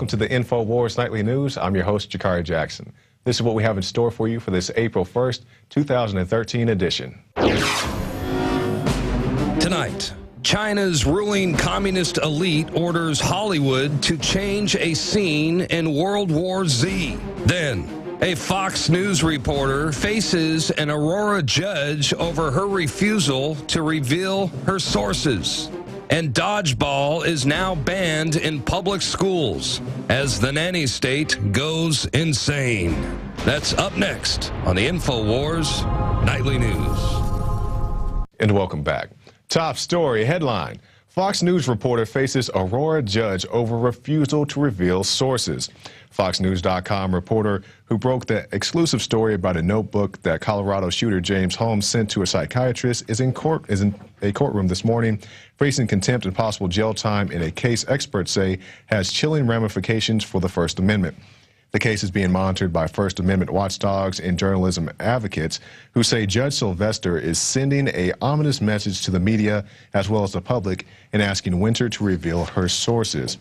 welcome to the InfoWars Nightly News. I'm your host, Jakari Jackson. This is what we have in store for you for this April 1st, 2013 edition. Tonight, China's ruling communist elite orders Hollywood to change a scene in World War Z. Then, a Fox News reporter faces an Aurora judge over her refusal to reveal her sources. And dodgeball is now banned in public schools as the nanny state goes insane. That's up next on the InfoWars Nightly News. And welcome back. Top story headline: Fox News reporter faces Aurora judge over refusal to reveal sources. FoxNews.com reporter who broke the exclusive story about a notebook that Colorado shooter James Holmes sent to a psychiatrist is in a courtroom this morning, facing contempt and possible jail time in a case experts say has chilling ramifications for the First Amendment. The case is being monitored by First Amendment watchdogs and journalism advocates who say Judge Sylvester is sending an ominous message to the media as well as the public and asking Winter to reveal her sources.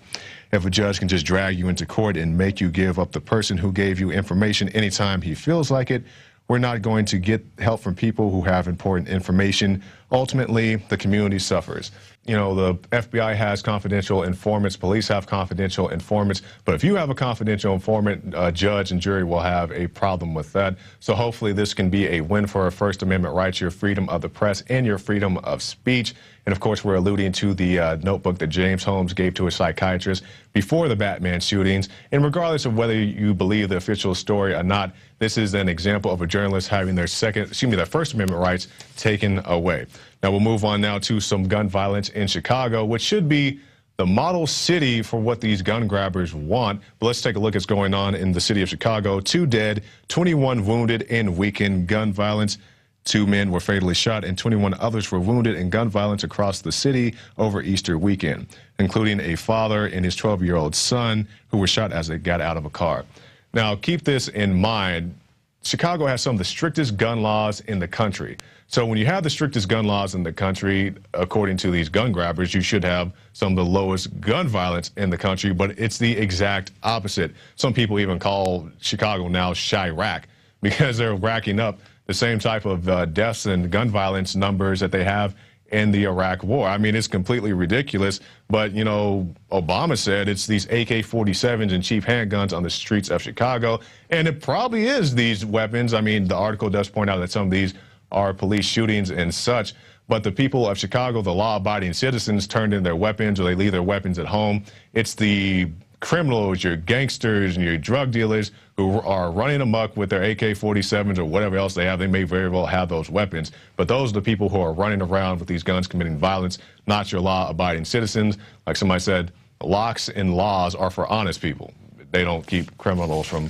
If a judge can just drag you into court and make you give up the person who gave you information anytime he feels like it, we're not going to get help from people who have important information. Ultimately, the community suffers. You know, the FBI has confidential informants, police have confidential informants, but if you have a confidential informant, judge and jury will have a problem with that. So hopefully this can be a win for our First Amendment rights, your freedom of the press, and your freedom of speech. And of course, we're alluding to the notebook that James Holmes gave to a psychiatrist before the Batman shootings. And regardless of whether you believe the official story or not, this is an example of a journalist having their First Amendment rights taken away. Now we'll move on now to some gun violence in Chicago, which should be the model city for what these gun grabbers want. But let's take a look at what's going on in the city of Chicago. 2 dead, 21 wounded in weekend gun violence. 2 men were fatally shot and 21 others were wounded in gun violence across the city over Easter weekend, including a father and his 12-year-old son who were shot as they got out of a car. Now, keep this in mind. Chicago has some of the strictest gun laws in the country. So when you have the strictest gun laws in the country, according to these gun grabbers, you should have some of the lowest gun violence in the country, but it's the exact opposite. Some people even call Chicago now Chirac because they're racking up the same type of deaths and gun violence numbers that they have in the Iraq War. I mean, it's completely ridiculous, but, you know, Obama said it's these AK-47s and cheap handguns on the streets of Chicago, and it probably is these weapons. I mean, the article does point out that some of these are police shootings and such, but the people of Chicago, the law-abiding citizens, turned in their weapons or they leave their weapons at home. It's the criminals, your gangsters, and your drug dealers who are running amok with their AK-47s or whatever else they have. They may very well have those weapons, but those are the people who are running around with these guns committing violence, not your law-abiding citizens. Like somebody said, locks and laws are for honest people. They don't keep criminals from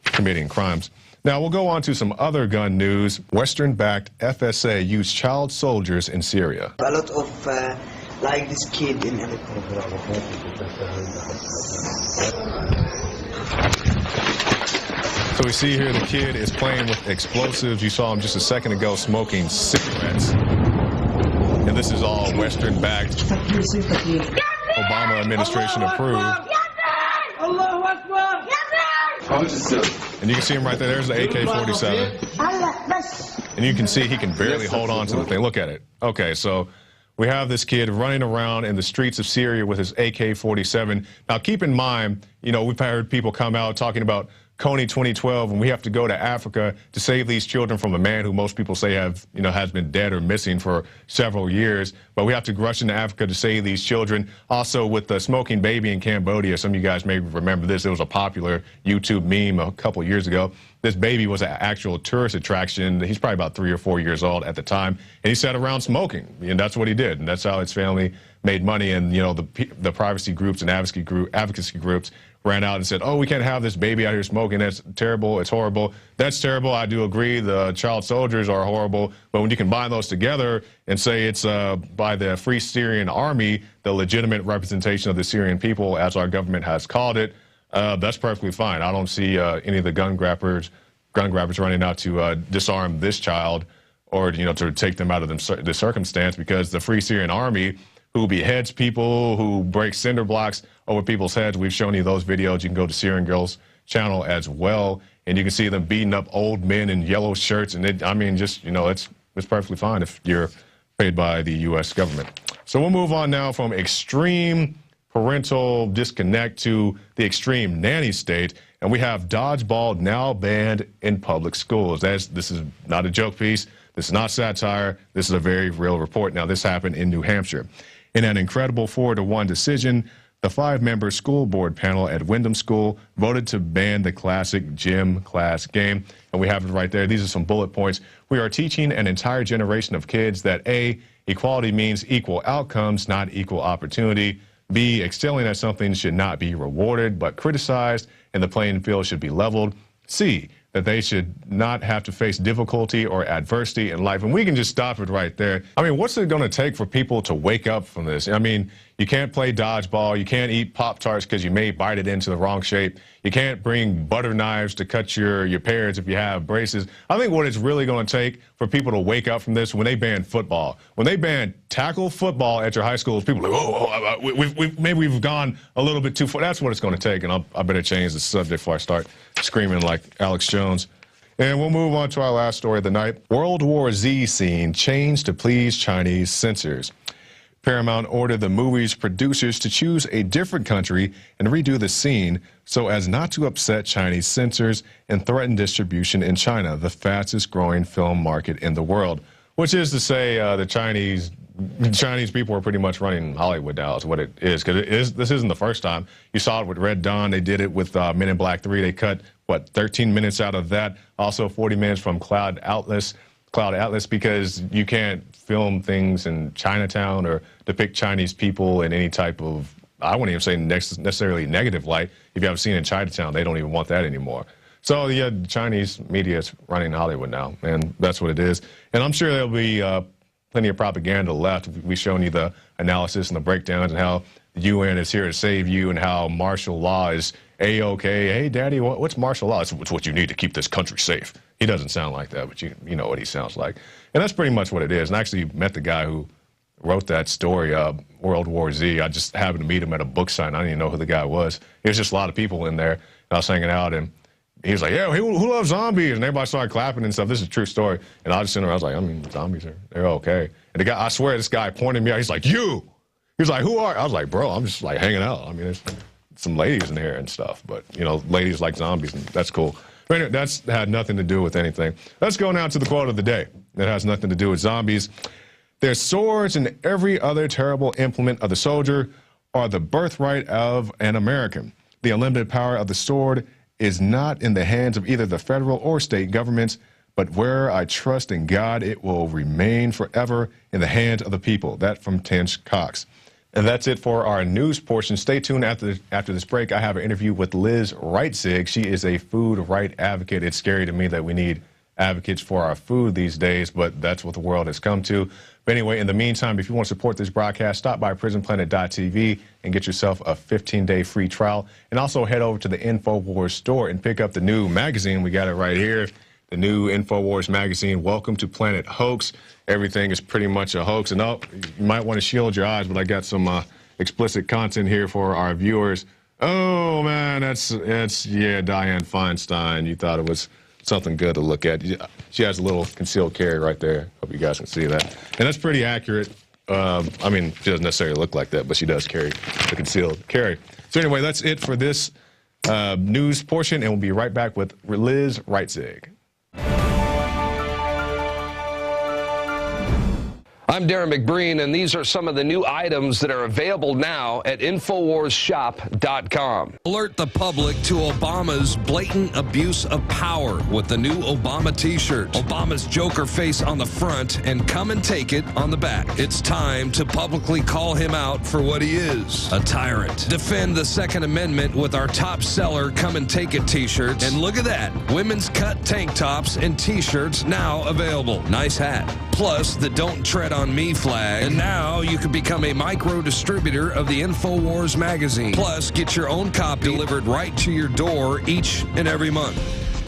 committing crimes. Now, we'll go on to some other gun news. Western-backed FSA used child soldiers in Syria. A lot of, like this kid in So we see here the kid is playing with explosives. You saw him just a second ago smoking cigarettes. And this is all Western-backed, Obama administration approved. And you can see him right there. There's the AK-47. And you can see he can barely hold on to the thing. Look at it. Okay, so we have this kid running around in the streets of Syria with his AK-47. Now, keep in mind, you know, we've heard people come out talking about Coney 2012, and we have to go to Africa to save these children from a man who most people say has been dead or missing for several years. But we have to rush into Africa to save these children. Also, with the smoking baby in Cambodia, some of you guys may remember this. It was a popular YouTube meme a couple years ago. This baby was an actual tourist attraction. He's probably about 3 or 4 years old at the time, and he sat around smoking, and that's what he did, and that's how his family made money. And you know, the privacy groups and advocacy groups ran out and said, oh, we can't have this baby out here smoking. That's terrible. It's horrible. That's terrible. I do agree. The child soldiers are horrible. But when you combine those together and say it's by the Free Syrian Army, the legitimate representation of the Syrian people, as our government has called it, that's perfectly fine. I don't see any of the gun grabbers running out to disarm this child or, you know, to take them out of the circumstance, because the Free Syrian Army, who beheads people, who breaks cinder blocks over people's heads. We've shown you those videos. You can go to Syrian Girls channel as well, and you can see them beating up old men in yellow shirts. And it, I mean, just, you know, it's perfectly fine if you're paid by the U.S. government. So we'll move on now from extreme parental disconnect to the extreme nanny state, and we have dodgeball now banned in public schools. This is not a joke piece. This is not satire. This is a very real report. Now, this happened in New Hampshire. In an incredible 4-1 decision, the 5-member school board panel at Wyndham School voted to ban the classic gym class game. And we have it right there. These are some bullet points. We are teaching an entire generation of kids that A, equality means equal outcomes, not equal opportunity. B, excelling at something should not be rewarded, but criticized, and the playing field should be leveled. C, that they should not have to face difficulty or adversity in life. And we can just stop it right there. I mean, what's it going to take for people to wake up from this? I mean, you can't play dodgeball. You can't eat Pop-Tarts because you may bite it into the wrong shape. You can't bring butter knives to cut your pears if you have braces. I think what it's really going to take for people to wake up from this when they ban football. When they ban tackle football at your high schools, people are like, maybe we've gone a little bit too far. That's what it's going to take, and I better change the subject before I start screaming like Alex Jones. And we'll move on to our last story of the night. World War Z scene changed to please Chinese censors. Paramount ordered the movie's producers to choose a different country and redo the scene so as not to upset Chinese censors and threaten distribution in China, the fastest growing film market in the world. Which is to say the Chinese people are pretty much running Hollywood now is what it is. Because this isn't the first time. You saw it with Red Dawn. They did it with Men in Black 3. They cut, 13 minutes out of that. Also 40 minutes from Cloud Atlas, because you can't film things in Chinatown or depict Chinese people in any type of, I wouldn't even say necessarily negative light. If you haven't seen it in Chinatown, they don't even want that anymore. So yeah, Chinese media is running Hollywood now, and that's what it is. And I'm sure there'll be plenty of propaganda left. We've shown you the analysis and the breakdowns and how the UN is here to save you and how martial law is A-okay. Hey, Daddy, what's martial law? It's what you need to keep this country safe. He doesn't sound like that, but you know what he sounds like. And that's pretty much what it is. And I actually met the guy who wrote that story, World War Z. I just happened to meet him at a book sign. I didn't even know who the guy was. There's just a lot of people in there. And I was hanging out, and he was like, yeah, who loves zombies? And everybody started clapping and stuff. This is a true story. And I was just sitting there, I was like, I mean, zombies they're okay. And the guy, I swear, this guy pointed me out. He's like, you. He was like, who are you? I was like, bro, I'm just like hanging out. I mean, there's some ladies in here and stuff, but you know, ladies like zombies, and that's cool. But anyway, that's had nothing to do with anything. Let's go now to the quote of the day. That has nothing to do with zombies. Their swords and every other terrible implement of the soldier are the birthright of an American. The unlimited power of the sword is not in the hands of either the federal or state governments, but where I trust in God, it will remain forever in the hands of the people. That from Tench Cox. And that's it for our news portion. Stay tuned after this break. I have an interview with Liz Reitzig. She is a food right advocate. It's scary to me that we need advocates for our food these days, but that's what the world has come to. But anyway, in the meantime, if you want to support this broadcast, stop by prisonplanet.tv and get yourself a 15-day free trial. And also head over to the InfoWars store and pick up the new magazine. We got it right here. The new InfoWars magazine, Welcome to Planet Hoax. Everything is pretty much a hoax. And you might want to shield your eyes, but I got some explicit content here for our viewers. Oh, man, that's yeah, Dianne Feinstein. You thought it was something good to look at. She has a little concealed carry right there. Hope you guys can see that. And that's pretty accurate. I mean, she doesn't necessarily look like that, but she does carry the concealed carry. So anyway, that's it for this news portion, and we'll be right back with Liz Reitzig. I'm Darren McBreen, and these are some of the new items that are available now at InfoWarsShop.com. Alert the public to Obama's blatant abuse of power with the new Obama t-shirt. Obama's Joker face on the front and come and take it on the back. It's time to publicly call him out for what he is, a tyrant. Defend the Second Amendment with our top seller Come and Take It t-shirts. And look at that, women's cut tank tops and t-shirts now available. Nice hat. Plus the Don't Tread on Me flag. And now you can become a micro distributor of the InfoWars magazine. Plus, get your own copy delivered right to your door each and every month.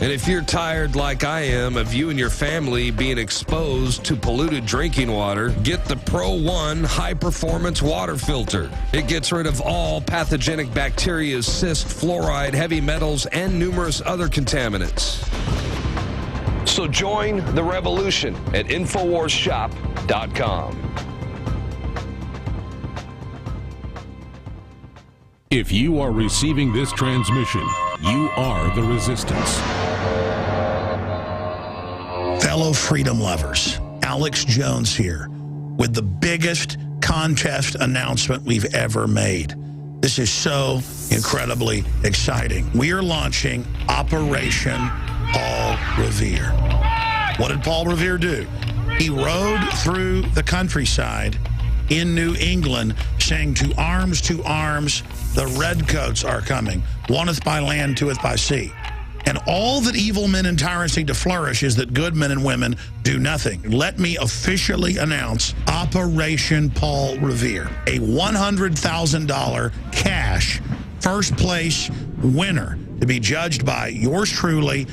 And if you're tired like I am of you and your family being exposed to polluted drinking water, get the Pro One high-performance water filter. It gets rid of all pathogenic bacteria, cyst, fluoride, heavy metals, and numerous other contaminants. So join the revolution at InfoWarsShop.com. If you are receiving this transmission, you are the resistance. Fellow freedom lovers, Alex Jones here with the biggest contest announcement we've ever made. This is so incredibly exciting. We are launching Operation Paul Revere. What did Paul Revere do? He rode through the countryside in New England saying, to arms, the redcoats are coming. Oneth by land, twoeth by sea. And all that evil men and tyrants need to flourish is that good men and women do nothing. Let me officially announce Operation Paul Revere, a $100,000 cash first place winner to be judged by yours truly,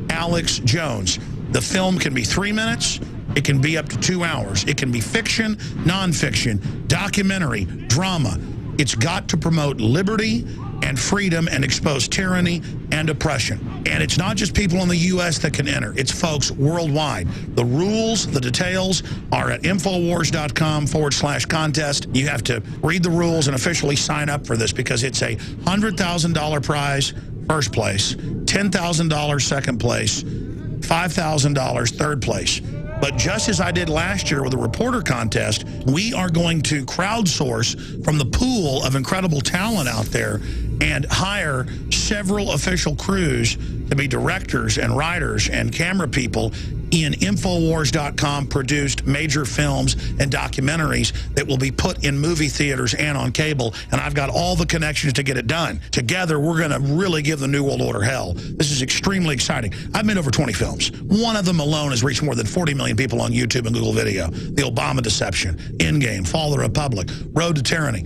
Alex Jones. The film can be 3 minutes. It can be up to 2 hours. It can be fiction, nonfiction, documentary, drama. It's got to promote liberty and freedom and expose tyranny and oppression. And it's not just people in the U.S. that can enter. It's folks worldwide. The rules, the details are at InfoWars.com/contest. You have to read the rules and officially sign up for this because it's a $100,000 prize, first place, $10,000 second place, $5,000 third place. But just as I did last year with the reporter contest, we are going to crowdsource from the pool of incredible talent out there and hire several official crews to be directors and writers and camera people in InfoWars.com produced major films and documentaries that will be put in movie theaters and on cable. And I've got all the connections to get it done. Together, we're going to really give the New World Order hell. This is extremely exciting. I've made over 20 films. One of them alone has reached more than 40 million people on YouTube and Google Video. The Obama Deception, Endgame, Fall of the Republic, Road to Tyranny.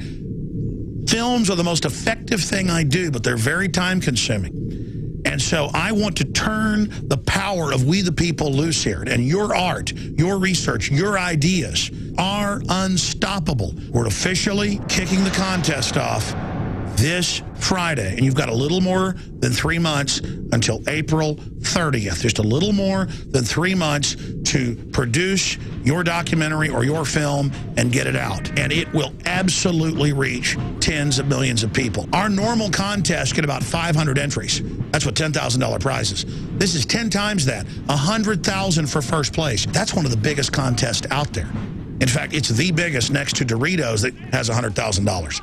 Films are the most effective thing I do, but they're very time-consuming. And so I want to turn the power of we the people loose here. And your art, your research, your ideas are unstoppable. We're officially kicking the contest off this Friday. And you've got a little more than 3 months until April 30th. Just a little more than 3 months to produce your documentary or your film and get it out. And it will absolutely reach tens of millions of people. Our normal contests get about 500 entries. That's what $10,000 prizes. This is 10 times that. $100,000 for first place. That's one of the biggest contests out there. In fact, it's the biggest next to Doritos that has $100,000.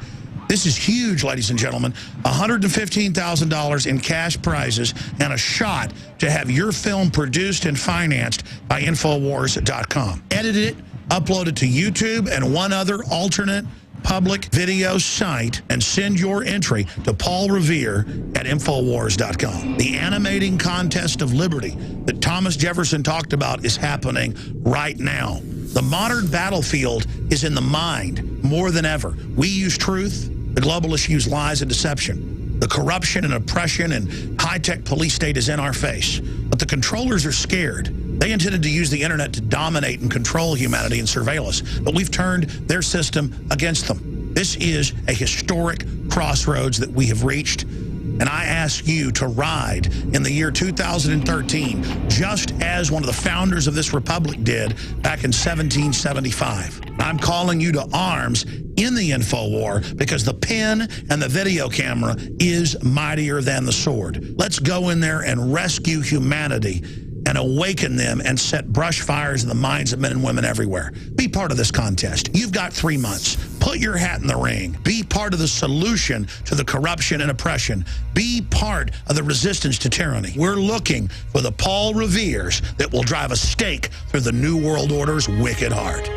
This is huge, ladies and gentlemen. $115,000 in cash prizes and a shot to have your film produced and financed by InfoWars.com. Edit it, upload it to YouTube and one other alternate public video site, and send your entry to Paul Revere at InfoWars.com. The animating contest of liberty that Thomas Jefferson talked about is happening right now. The modern battlefield is in the mind more than ever. We use truth. The globalists use lies and deception. The corruption and oppression and high-tech police state is in our face. But the controllers are scared. They intended to use the internet to dominate and control humanity and surveil us. But we've turned their system against them. This is a historic crossroads that we have reached. And I ask you to ride in the year 2013, just as one of the founders of this republic did back in 1775. I'm calling you to arms in the InfoWar because the pen and the video camera is mightier than the sword. Let's go in there and rescue humanity and awaken them and set brush fires in the minds of men and women everywhere. Be part of this contest. You've got 3 months. Put your hat in the ring. Be part of the solution to the corruption and oppression. Be part of the resistance to tyranny. We're looking for the Paul Reveres that will drive a stake through the New World Order's wicked heart.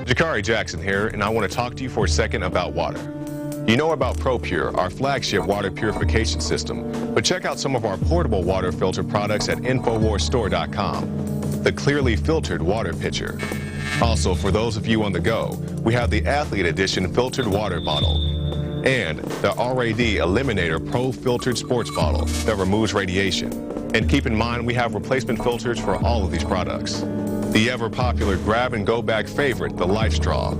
Jakari Jackson here, and I want to talk to you for a second about water. You know about ProPure, our flagship water purification system, but check out some of our portable water filter products at InfoWarsStore.com. The clearly filtered water pitcher. Also, for those of you on the go, we have the Athlete Edition filtered water bottle. and the RAD Eliminator Pro Filtered Sports Bottle that removes radiation. And keep in mind, we have replacement filters for all of these products. The ever-popular grab-and-go bag favorite, the Life Straw,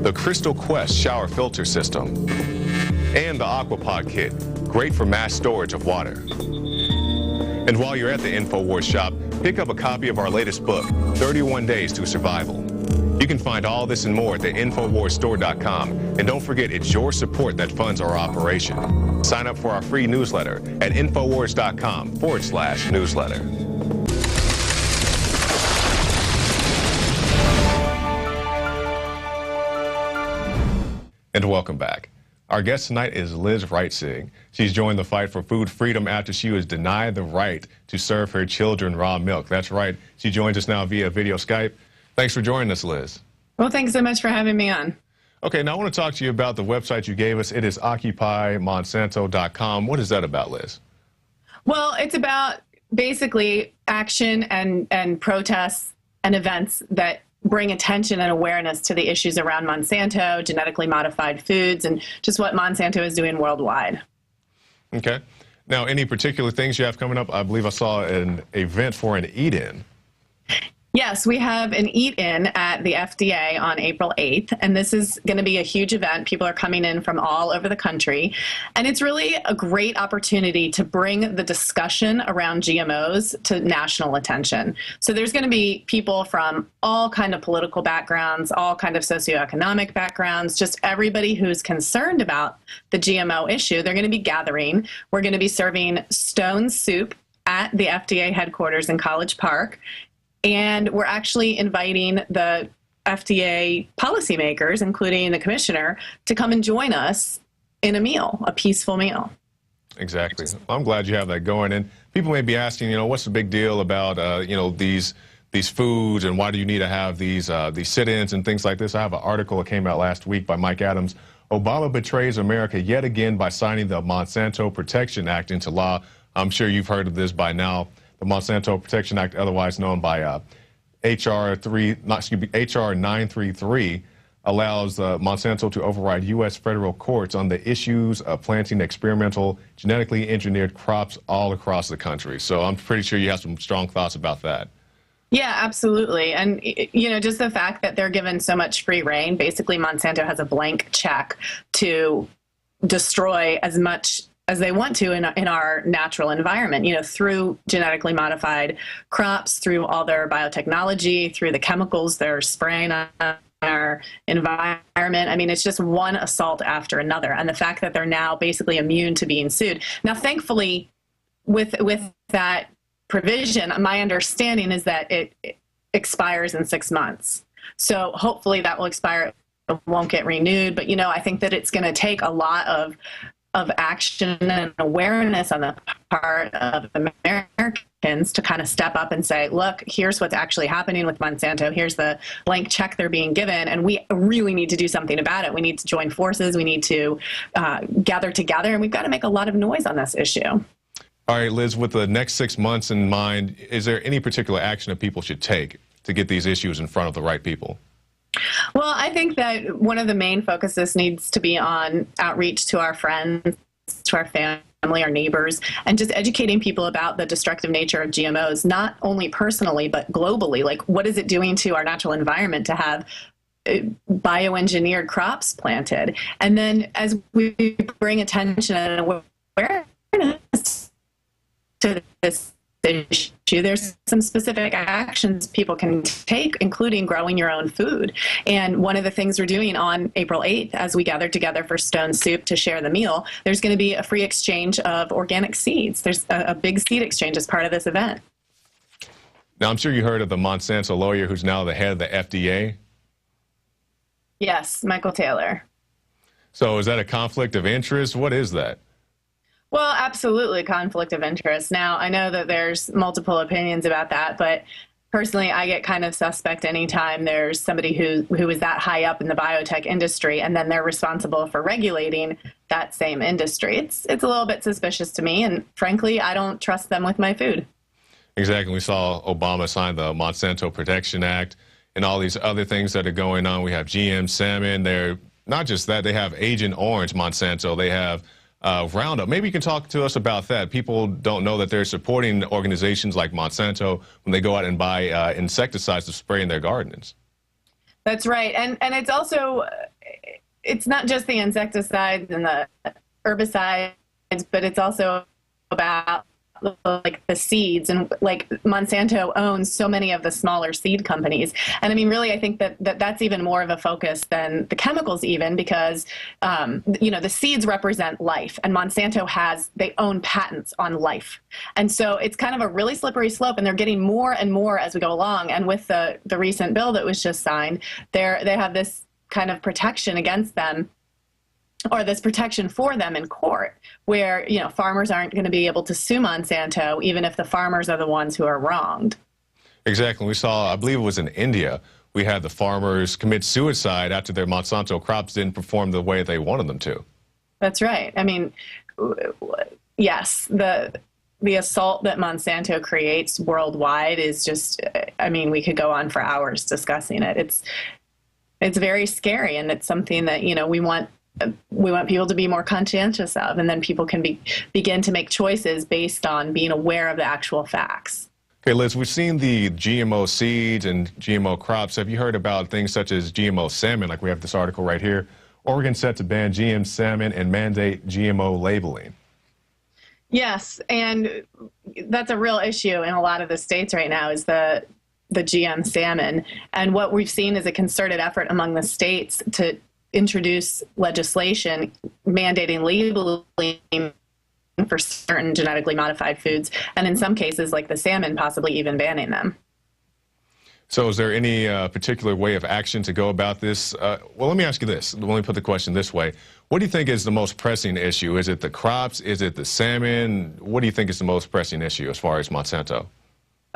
the Crystal Quest shower filter system, and the Aquapod kit, great for mass storage of water. And while you're at the InfoWars shop, pick up a copy of our latest book, 31 Days to Survival. You can find all this and more at the InfoWarsStore.com. And don't forget, it's your support that funds our operation. Sign up for our free newsletter at InfoWars.com/newsletter. And welcome back. Our guest tonight is Liz Reitzig. She's joined the fight for food freedom after she was denied the right to serve her children raw milk. That's right. She joins us now via video Skype. Thanks for joining us, Liz. Well, thanks so much for having me on. Okay, now I want to talk to you about the website you gave us. It is OccupyMonsanto.com. What is that about, Liz? Well, it's about basically action and protests and events that bring attention and awareness to the issues around Monsanto, genetically modified foods, and just what Monsanto is doing worldwide. Okay. Now, any particular things you have coming up? I believe I saw an event for an eat-in. Yes, we have an eat-in at the FDA on April 8th, and this is going to be a huge event. People are coming in from all over the country, and it's really a great opportunity to bring the discussion around GMOs to national attention. So there's going to be people from all kind of political backgrounds, all kind of socioeconomic backgrounds, just everybody who's concerned about the GMO issue. They're going to be gathering. We're going to be serving stone soup at the FDA headquarters in College Park. And we're actually inviting the FDA policymakers, including the commissioner, to come and join us in a meal, a peaceful meal. Exactly. Well, I'm glad you have that going. And people may be asking, what's the big deal about, these foods, and why do you need to have these sit-ins and things like this? I have an article that came out last week by Mike Adams. Obama betrays America yet again by signing the Monsanto Protection Act into law. I'm sure you've heard of this by now. The Monsanto Protection Act, otherwise known by HR 933, allows Monsanto to override U.S. federal courts on the issues of planting experimental genetically engineered crops all across the country. So I'm pretty sure you have some strong thoughts about that. Yeah, absolutely. And, just the fact that they're given so much free reign, basically Monsanto has a blank check to destroy as much as they want to in our natural environment, through genetically modified crops, through all their biotechnology, through the chemicals they're spraying on our environment. I mean, it's just one assault after another. And the fact that they're now basically immune to being sued. Now, thankfully, with that provision, my understanding is that it expires in 6 months. So hopefully that will expire. It won't get renewed. But, I think that it's going to take a lot of action and awareness on the part of Americans to kind of step up and say, look, here's what's actually happening with Monsanto. Here's the blank check they're being given. And we really need to do something about it. We need to join forces. We need to gather together. And we've got to make a lot of noise on this issue. All right, Liz, with the next 6 months in mind, is there any particular action that people should take to get these issues in front of the right people? Well, I think that one of the main focuses needs to be on outreach to our friends, to our family, our neighbors, and just educating people about the destructive nature of GMOs, not only personally, but globally. Like, what is it doing to our natural environment to have bioengineered crops planted? And then as we bring attention and awareness to this issue, there's some specific actions people can take, including growing your own food. And one of the things we're doing on April 8th, as we gather together for Stone Soup to share the meal, there's going to be a free exchange of organic seeds. There's a big seed exchange as part of this event. Now, I'm sure you heard of the Monsanto lawyer who's now the head of the FDA. Yes, Michael Taylor. So is that a conflict of interest? What is that? Well, absolutely conflict of interest. Now, I know that there's multiple opinions about that, but personally, I get kind of suspect anytime there's somebody who is that high up in the biotech industry and then they're responsible for regulating that same industry. It's a little bit suspicious to me, and frankly, I don't trust them with my food. Exactly. We saw Obama sign the Monsanto Protection Act and all these other things that are going on. We have GM salmon. They're not just that, they have Agent Orange, Monsanto. They have Roundup. Maybe you can talk to us about that. People don't know that they're supporting organizations like Monsanto when they go out and buy insecticides to spray in their gardens. That's right. And it's also, it's not just the insecticides and the herbicides, but it's also about like the seeds, and like Monsanto owns so many of the smaller seed companies. And I mean, really, I think that's even more of a focus than the chemicals, even because, you know, the seeds represent life, and Monsanto they own patents on life. And so it's kind of a really slippery slope, and they're getting more and more as we go along. And with the recent bill that was just signed, they have this kind of protection against them, or this protection for them in court, where, you know, farmers aren't going to be able to sue Monsanto, even if the farmers are the ones who are wronged. Exactly. We saw, I believe it was in India, we had the farmers commit suicide after their Monsanto crops didn't perform the way they wanted them to. That's right. I mean, yes, the assault that Monsanto creates worldwide is just, I mean, we could go on for hours discussing it. It's very scary, and it's something that, you know, we want people to be more conscientious of, and then people can begin to make choices based on being aware of the actual facts. Okay, Liz, we've seen the GMO seeds and GMO crops. Have you heard about things such as GMO salmon, like we have this article right here? Oregon set to ban GM salmon and mandate GMO labeling. Yes, and that's a real issue in a lot of the states right now, is the GM salmon. And what we've seen is a concerted effort among the states to introduce legislation mandating labeling for certain genetically modified foods, and in some cases, like the salmon, possibly even banning them. So is there any particular way of action to go about this? Well, let me ask you this. Let me put the question this way. What do you think is the most pressing issue? Is it the crops? Is it the salmon? What do you think is the most pressing issue as far as Monsanto?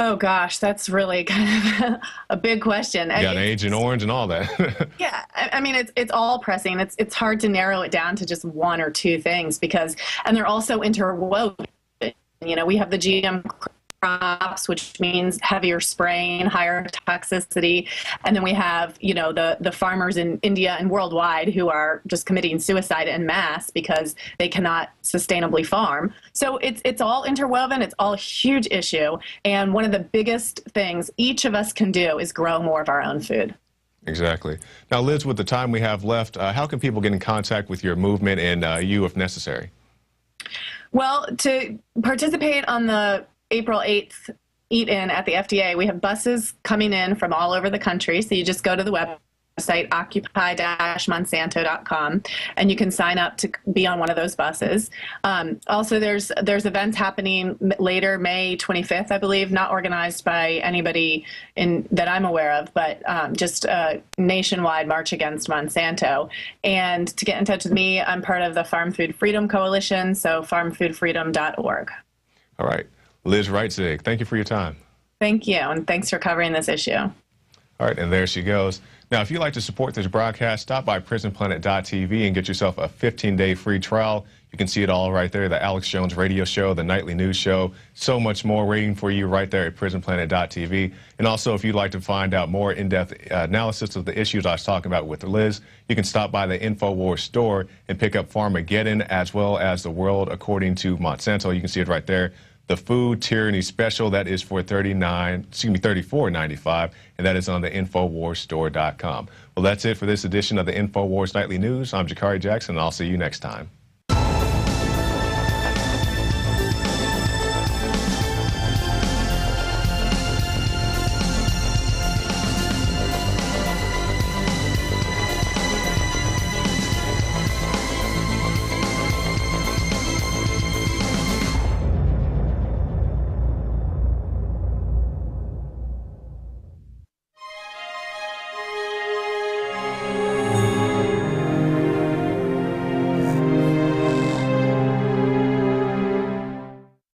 Oh, gosh, that's really kind of a big question. You got Agent Orange and all that. Yeah, I mean, it's all pressing. It's hard to narrow it down to just one or two things, and they're also interwoven. You know, we have the GM crops, which means heavier spraying, higher toxicity, and then we have, you know, the farmers in India and worldwide who are just committing suicide en masse because they cannot sustainably farm. So it's all interwoven. It's all a huge issue, and one of the biggest things each of us can do is grow more of our own food. Exactly. Now, Liz, with the time we have left, how can people get in contact with your movement and you if necessary? Well, to participate on the April 8th eat-in at the FDA, we have buses coming in from all over the country. So you just go to the website, occupy-monsanto.com, and you can sign up to be on one of those buses. Also, there's events happening later, May 25th, I believe, not organized by anybody that I'm aware of, but just a nationwide march against Monsanto. And to get in touch with me, I'm part of the Farm Food Freedom Coalition, so farmfoodfreedom.org. All right. Liz Reitzig, thank you for your time. Thank you, and thanks for covering this issue. All right, and there she goes. Now, if you'd like to support this broadcast, stop by prisonplanet.tv and get yourself a 15-day free trial. You can see it all right there, the Alex Jones radio show, the nightly news show, so much more waiting for you right there at prisonplanet.tv. And also, if you'd like to find out more in-depth analysis of the issues I was talking about with Liz, you can stop by the InfoWars store and pick up Farmageddon as well as The World According to Monsanto. You can see it right there. The Food Tyranny Special, that is for $34.95, and that is on the InfoWarsStore.com. Well, that's it for this edition of the InfoWars Nightly News. I'm Jakari Jackson, and I'll see you next time.